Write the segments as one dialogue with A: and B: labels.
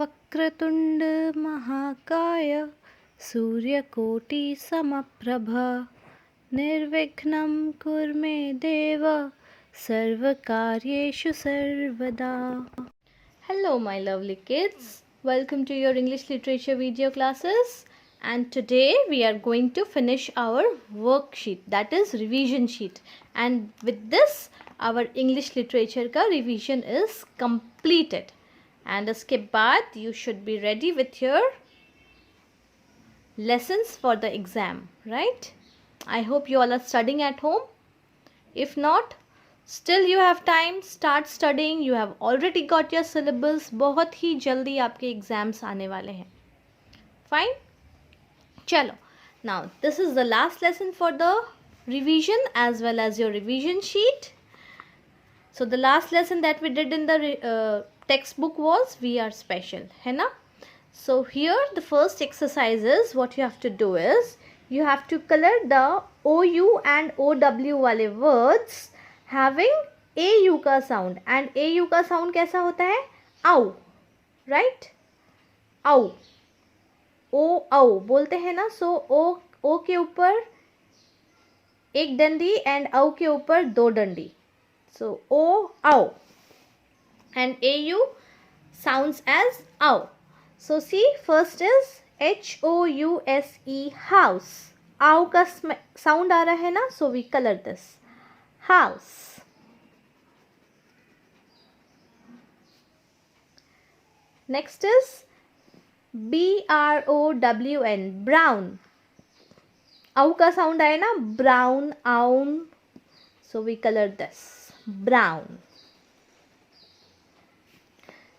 A: वक्रतुंड महाकाय सूर्यकोटि समप्रभ निर्विघ्नं कुरु मे देव सर्वकार्येषु सर्वदा. Hello my lovely kids, welcome to your English literature video classes, and today we are going to finish our worksheet, that is revision sheet, and with this our English literature का revision is completed. And उसके बाद you should be ready with your lessons for the exam, right? I hope you all are studying at home. If not, still you have time, start studying. You have already got your syllabus. बहुत ही जल्दी आपके exams आने वाले हैं. Fine? चलो. Now this is the last lesson for the revision as well as your revision sheet. So the last lesson that we did in the textbook was We Are Special, है ना? So here the first exercise is, what you have to do is you have to color the OU and OW वाले words having AU का sound, and AU का sound कैसा होता है? आउ, right? आउ, ओ आउ बोलते हैं ना. So ओ के ऊपर एक डंडी and आउ के ऊपर दो डंडी. So O, ow, and AU sounds as ow. So see, first is HOUSE, house. Ow का sound आ रहा है ना, so we color this house. Next is BROWN, brown. Ow का sound आए ना, brown, own, so we color this brown.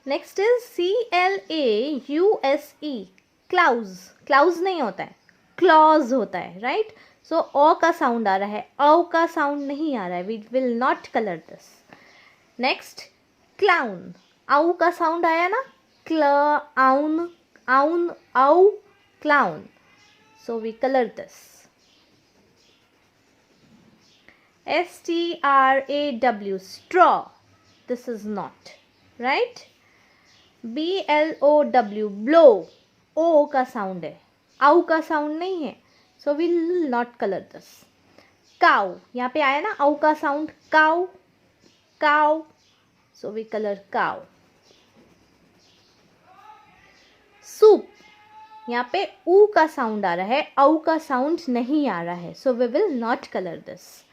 A: Next is CLAUSE, claws. claws नहीं होता है, claws होता है, right? So ओ का sound आ रहा है, औ का sound नहीं आ रहा है, we will not color this. Next clown, औ का sound आया ना, आउन, आउन, औ, clown, so we color this STRAW, straw. This is not, right? BLOW, blow. O का sound है, आउ का sound नहीं है, so we will not color this. Cow, यहाँ पे आया ना आउ का sound, cow, cow, so we color cow. Soup, यहाँ पे ऊ का sound आ रहा है, आउ का sound नहीं आ रहा है, so we will not color this.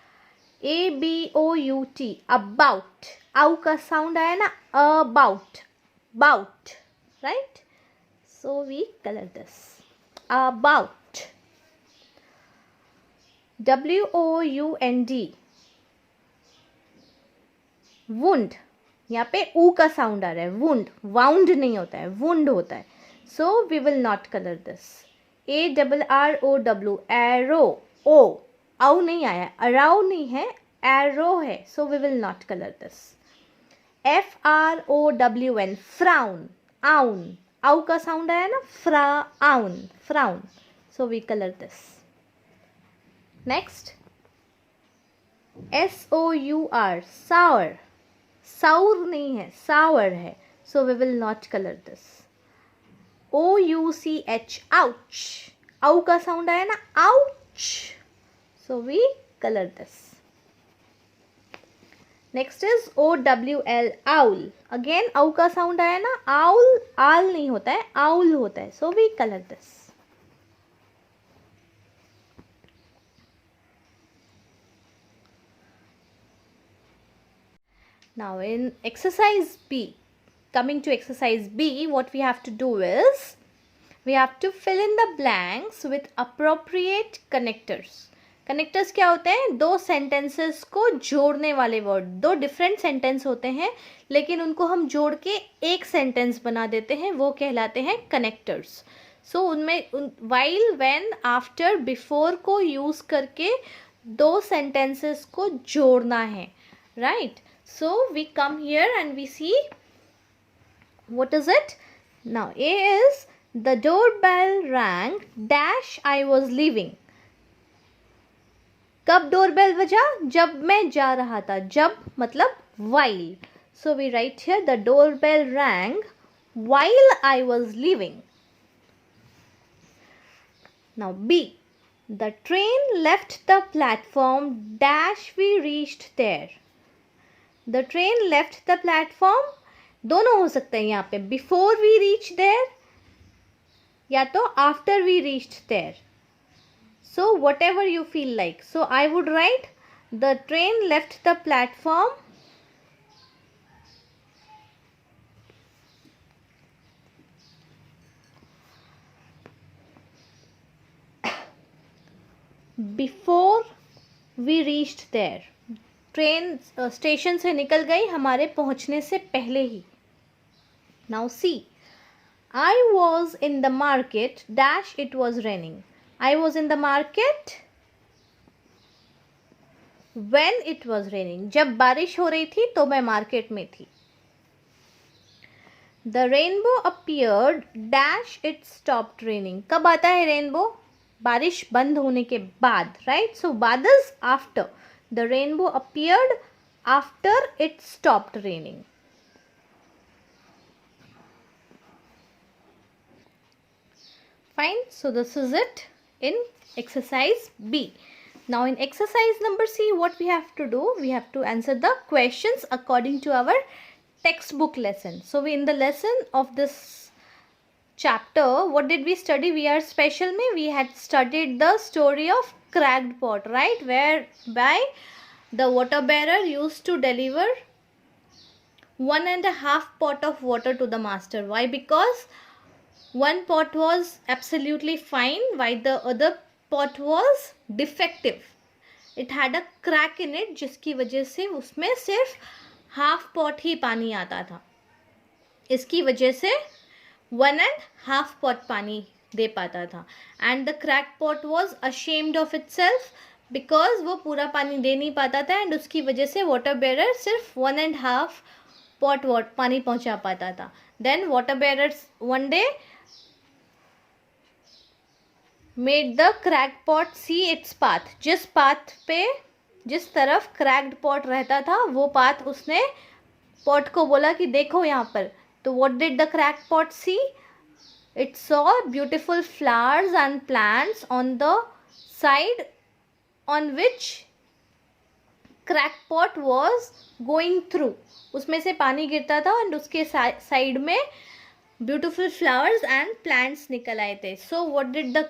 A: ABOUT, about. आउ का sound आया ना, about, bout, right? So we color this about. WOUND, wound. यहाँ पे ऊ का sound आ रहा है, wound, wound नहीं होता है, wound होता है, so we will not color this. ARROW, arrow, o, आउ नहीं आया, अराउ नहीं है, arrow है, so we will not color this. FROWN, frown, आउन, आउ का sound आया ना, आउन, frown, so we color this. Next SOUR, sour, sour नहीं है, sour है, so we will not color this. OUCH, ouch, आउ का sound आया ना, ouch, so we color this. Next is OWL, owl. Again आउ का sound आया ना, owl, आल नहीं होता है, owl होता है, so we color this. Now in exercise B, coming to exercise B, what we have to do is we have to fill in the blanks with appropriate connectors. Connectors क्या होते हैं? दो sentences को जोड़ने वाले word. दो different sentence होते हैं लेकिन उनको हम जोड़ के एक सेंटेंस बना देते हैं, वो कहलाते हैं कनेक्टर्स. सो उनमें वाइल, व्हेन, आफ्टर, बिफोर को यूज करके दो सेंटेंसेस को जोड़ना है, right? So we come here and we see what is it. Now A is the doorbell rang dash I was leaving. कब डोरबेल बजा? जब मैं जा रहा था. जब मतलब while. So we write here the doorbell rang while I was leaving. Now B. The train left the platform dash we reached there. The train left the platform. दोनों हो सकते हैं यहाँ पे, before we reached there या तो after we reached there. So whatever you feel like. So I would write the train left the platform before we reached there. Train station से निकल गई हमारे पहुंचने से पहले ही. Now see, I was in the market dash it was raining. I was in the market when it was raining. जब बारिश हो रही थी तो मैं मार्केट में थी. The rainbow appeared dash it stopped raining. कब आता है रेनबो? बारिश बंद होने के बाद, right? So Badal's after. The rainbow appeared after it stopped raining. Fine. So this is it in exercise B. Now in exercise number C, what we have to do? We have to answer the questions according to our textbook lesson. So in the lesson of this chapter, what did we study? We are special में we had studied the story of cracked pot, right? Whereby the water bearer used to deliver 1.5 pot of water to the master. Why? Because one pot was absolutely fine while the other pot was defective. It had a crack in it जिसकी वजह से उसमें सिर्फ half pot ही पानी आता था. इसकी वजह से 1.5 pot पानी दे पाता था. And the cracked pot was ashamed of itself because वो पूरा पानी दे नहीं पाता था and उसकी वजह से water bearer सिर्फ 1.5 pot पानी पहुंचा पाता था. Then water bearers one day made the cracked pot see its path. जिस पाथ पे जिस तरफ cracked pot रहता था वो पाथ उसने pot को बोला कि देखो यहाँ पर. तो what did the cracked pot see? It saw beautiful flowers and plants on the side on which cracked pot was going through. उसमें से पानी गिरता था और उसके साइड में beautiful flowers and plants निकल आए थे. So what did the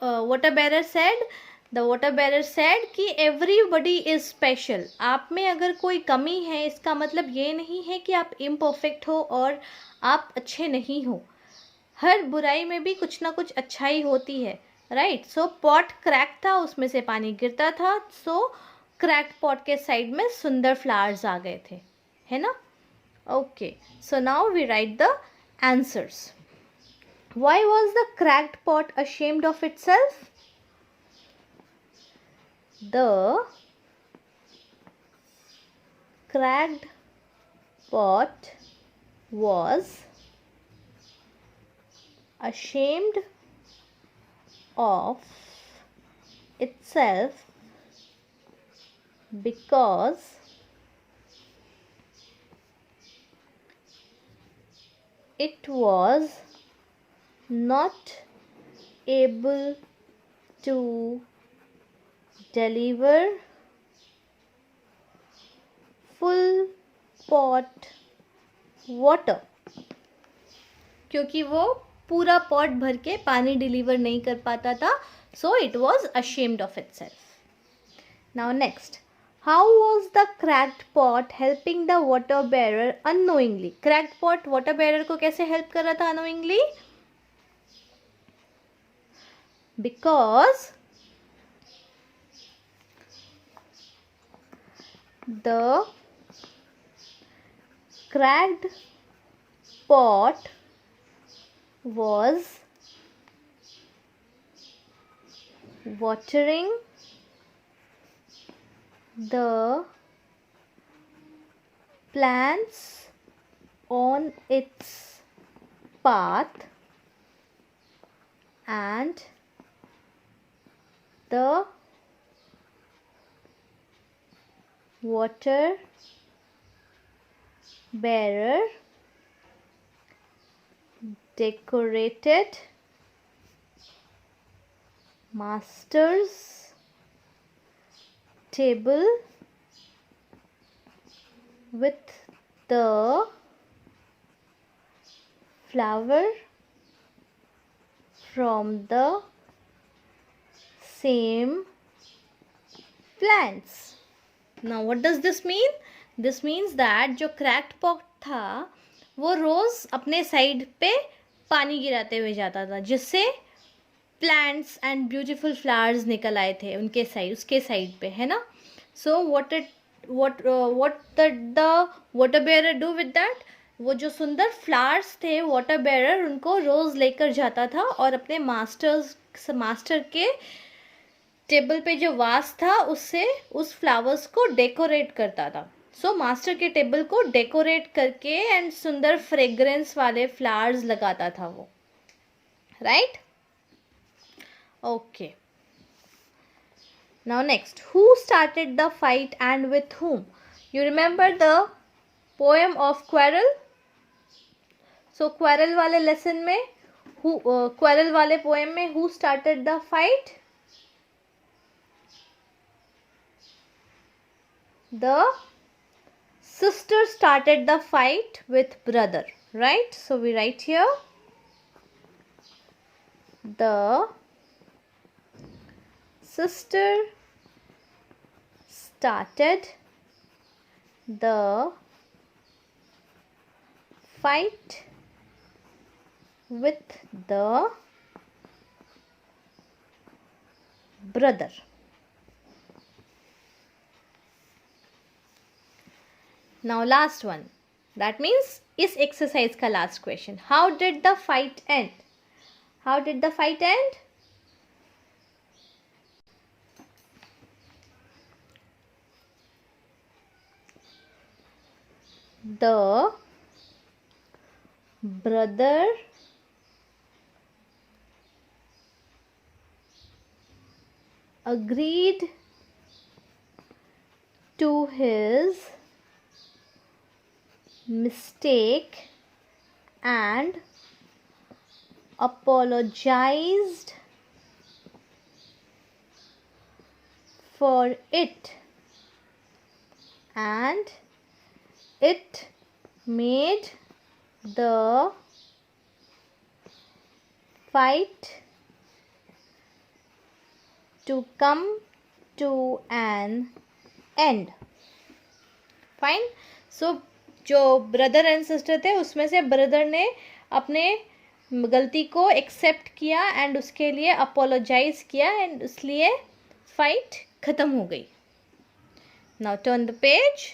A: water bearer said? The water bearer said कि everybody is special. आप में अगर कोई कमी है इसका मतलब ये नहीं है कि आप imperfect हो और आप अच्छे नहीं हो. हर बुराई में भी कुछ ना कुछ अच्छाई होती है, राइट? सो पॉट क्रैक था, उसमें से पानी गिरता था. सो क्रैक्ड पॉट के साइड में सुंदर फ्लावर्स आ गए थे, है ना? Okay, so now we write the answers. Why was the cracked pot ashamed of itself? The cracked pot was ashamed of itself because it was not able to deliver full pot water. क्योंकि वो पूरा pot भर के पानी deliver नहीं कर पाता था. So it was ashamed of itself. Now next, how was the cracked pot helping the water bearer unknowingly? Cracked pot water bearer को कैसे हेल्प कर रहा था unknowingly? Because the cracked pot was watering the plants on its path and the water bearer decorated master's table with the flower from the same plants. Now what does this mean? This means that जो cracked pot था वो रोज़ अपने side पे पानी गिराते हुए जाता था, जिससे प्लांट्स एंड ब्यूटीफुल फ्लावर्स निकल आए थे उसके साइड पे, है ना. सो what the water bearer do with that? वो जो सुंदर फ्लावर्स थे, वाटर बेरर उनको रोज़ लेकर जाता था और अपने मास्टर के टेबल पे जो वास था उससे उस फ्लावर्स को डेकोरेट करता था. सो मास्टर के टेबल को डेकोरेट करके एंड सुंदर फ्रेग्रेंस वाले फ्लावर्स लगाता था वो, right. Okay. Now next, who started the fight and with whom? You remember the poem of Quarrel? So Quarrel वाले lesson में Quarrel वाले poem में who started the fight? The sister started the fight with brother, right? So we write here the sister started the fight with the brother. Now last one. That means इस exercise का last question. How did the fight end? How did the fight end? The brother agreed to his mistake and apologized for it, and it made the fight to come to an end. Fine. So जो brother and sister थे उसमें से brother ने अपने गलती को accept किया and उसके लिए अपोलोजाइज किया एंड इसलिए फाइट ख़त्म हो गई. Now turn the page.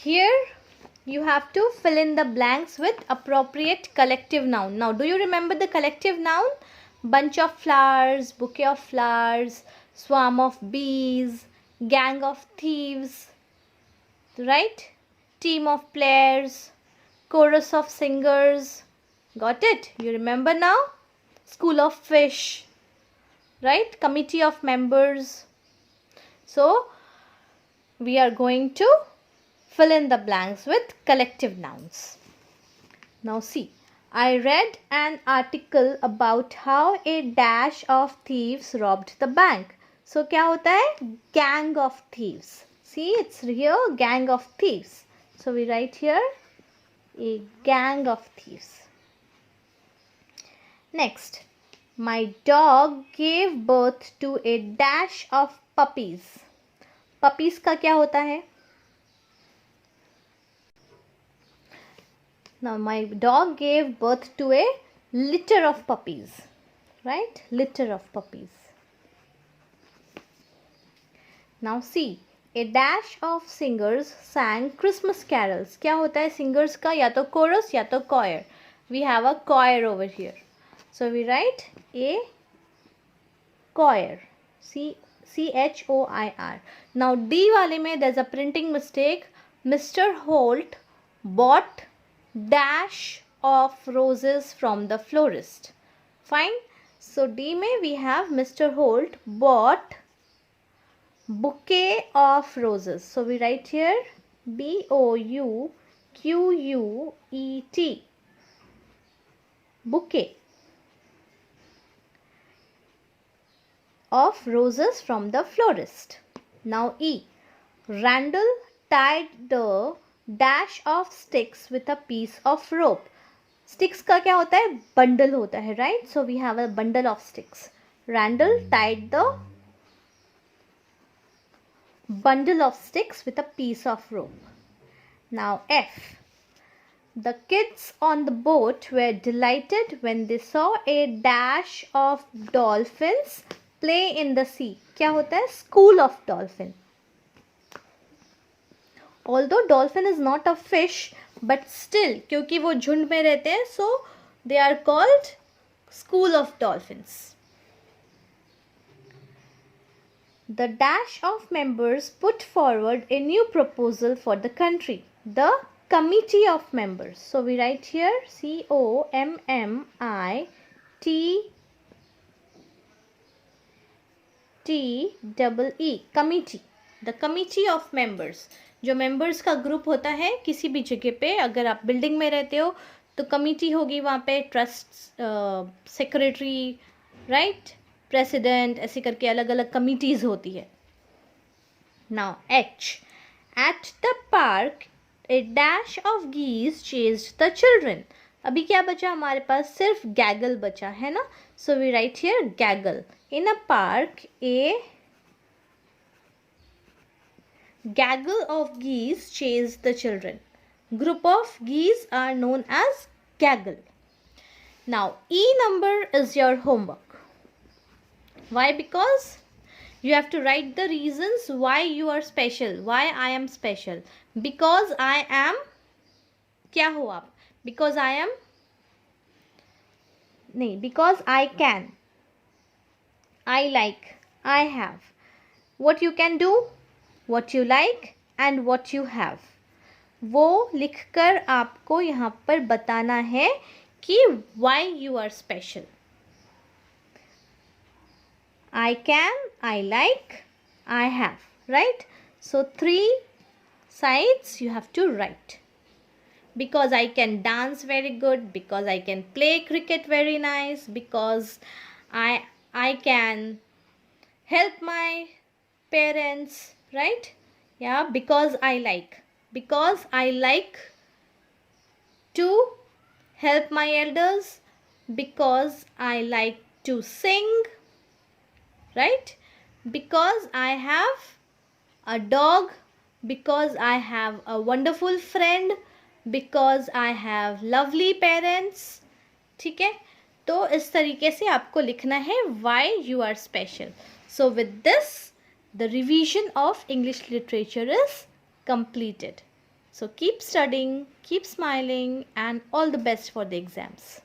A: Here you have to fill in the blanks with appropriate collective noun. Now do you remember the collective noun? Bunch of flowers, bouquet of flowers, swarm of bees, gang of thieves, right? Team of players, chorus of singers. Got it? You remember now? School of fish, right? Committee of members. So we are going to fill in the blanks with collective nouns. Now see, I read an article about how a dash of thieves robbed the bank. So क्या होता है? Gang of thieves. See, it's here, gang of thieves. So we write here a gang of thieves. Next, my dog gave birth to a dash of puppies. Puppies का क्या होता है? Now my dog gave birth to a litter of puppies, right? Litter of puppies. Now see, a dash of singers sang Christmas carols. क्या होता है singers का? या तो chorus या तो choir. We have a choir over here. So we write a choir. CHOIR. Now D वाले में there's a printing mistake. Mr. Holt bought dash of roses from the florist. Fine. So D में we have Mr. Holt bought bouquet of roses. So we write here BOUQUET. bouquet of roses from the florist. Now E. Randall tied the dash of sticks with a piece of rope. Sticks का क्या होता है? Bundle होता है, right? So we have a bundle of sticks. Randall tied the bundle of sticks with a piece of rope. Now F. The kids on the boat were delighted when they saw a dash of dolphins play in the sea. क्या होता है? School of dolphin. Although dolphin is not a fish, but still क्योंकि वो झुंड में रहते हैं, so they are called school of dolphins. The dash of members put forward a new proposal for the country. The committee of members. So we write here COMMITTEE. Committee. The committee of members. जो members का group होता है किसी भी जगह पे, अगर आप building में रहते हो तो committee होगी वहाँ पे, trust secretary, right, president, ऐसे करके अलग अलग committees होती है. Now H. At the park a dash of geese chased the children. अभी क्या बचा हमारे पास? सिर्फ gaggle बचा है ना. So we write here gaggle. In a park a gaggle of geese chased the children. Group of geese are known as gaggle. Now E number is your homework. Why? Because you have to write the reasons why you are special. Why I am special? Because I am, क्या हो आप? Because I am, नहीं, because I can, I like, I have. What you can do, what you like and what you have. वो लिखकर आपको यहाँ पर बताना है कि why you are special. I can, I like, I have, right? So 3 sides you have to write. Because I can dance very good, because I can play cricket very nice, because I can help my parents, right? Yeah, because I like to help my elders, because I like to sing, right? Because I have a dog, because I have a wonderful friend, because I have lovely parents. ठीक है, तो इस तरीके से आपको लिखना है why you are special. So with this the revision of English literature is completed. So keep studying, keep smiling and all the best for the exams.